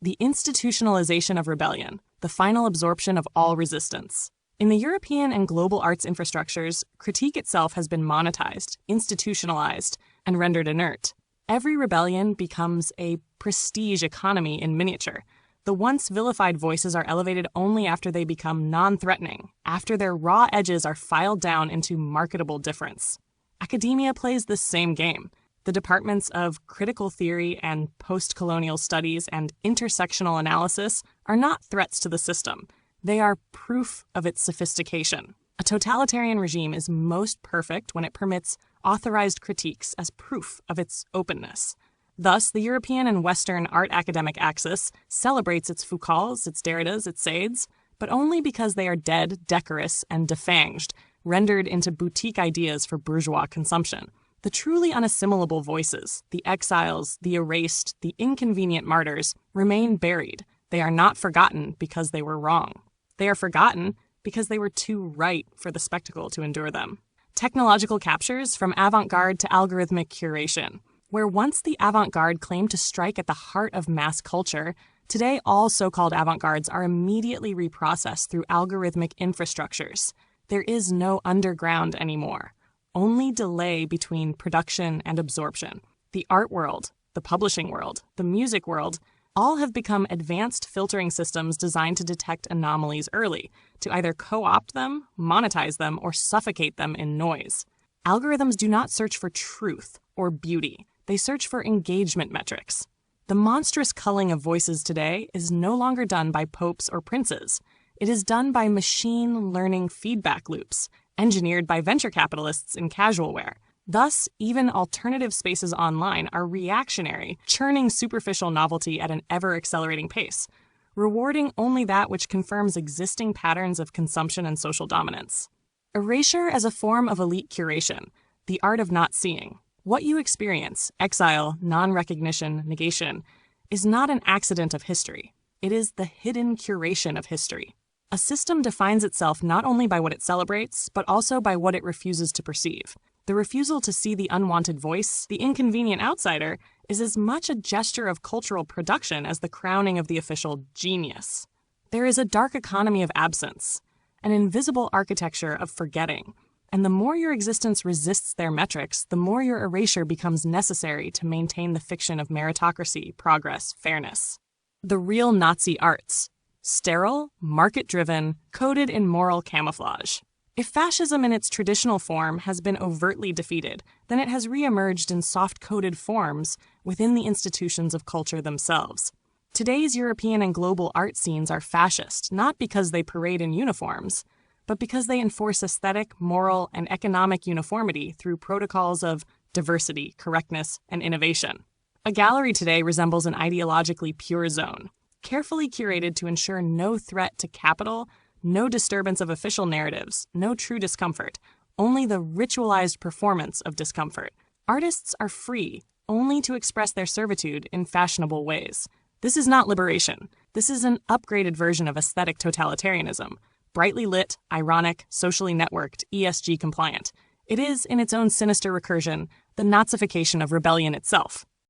the institutionalization of rebellion, the final absorption of all resistance. In the European and global arts infrastructures, critique itself has been monetized, institutionalized, and rendered inert. Every rebellion becomes a prestige economy in miniature. The once vilified voices are elevated only after they become non-threatening, after their raw edges are filed down into marketable difference. Academia plays the same game. The departments of critical theory and postcolonial studies and intersectional analysis are not threats to the system. They are proof of its sophistication. A totalitarian regime is most perfect when it permits authorized critiques as proof of its openness. Thus, the European and Western art academic axis celebrates its Foucalts, its Derridas, its Sades, but only because they are dead, decorous, and defanged, rendered into boutique ideas for bourgeois consumption. The truly unassimilable voices, the exiles, the erased, the inconvenient martyrs, remain buried. They are not forgotten because they were wrong. They are forgotten because they were too right for the spectacle to endure them. Technological captures from avant-garde to algorithmic curation. Where once the avant-garde claimed to strike at the heart of mass culture, today all so-called avant-gardes are immediately reprocessed through algorithmic infrastructures. There is no underground anymore. Only delay between production and absorption. The art world, the publishing world, the music world, all have become advanced filtering systems designed to detect anomalies early, to either co-opt them, monetize them, or suffocate them in noise. Algorithms do not search for truth or beauty. They search for engagement metrics. The monstrous culling of voices today is no longer done by popes or princes. It is done by machine learning feedback loops, engineered by venture capitalists in casual wear. Thus, even alternative spaces online are reactionary, churning superficial novelty at an ever-accelerating pace, rewarding only that which confirms existing patterns of consumption and social dominance. Erasure as a form of elite curation, the art of not seeing. What you experience, exile, non-recognition, negation, is not an accident of history. It is the hidden curation of history. A system defines itself not only by what it celebrates, but also by what it refuses to perceive. The refusal to see the unwanted voice, the inconvenient outsider, is as much a gesture of cultural production as the crowning of the official genius. There is a dark economy of absence, an invisible architecture of forgetting. And the more your existence resists their metrics, the more your erasure becomes necessary to maintain the fiction of meritocracy, progress, fairness. The real Nazi arts. Sterile, market-driven, coded in moral camouflage. If fascism in its traditional form has been overtly defeated, then it has re-emerged in soft-coded forms within the institutions of culture themselves. Today's European and global art scenes are fascist, not because they parade in uniforms, but because they enforce aesthetic, moral, and economic uniformity through protocols of diversity, correctness, and innovation. A gallery today resembles an ideologically pure zone, carefully curated to ensure no threat to capital, no disturbance of official narratives, no true discomfort, only the ritualized performance of discomfort. Artists are free only to express their servitude in fashionable ways. This is not liberation. This is an upgraded version of aesthetic totalitarianism. Brightly lit, ironic, socially networked, ESG compliant. It is, in its own sinister recursion, the Nazification of rebellion itself.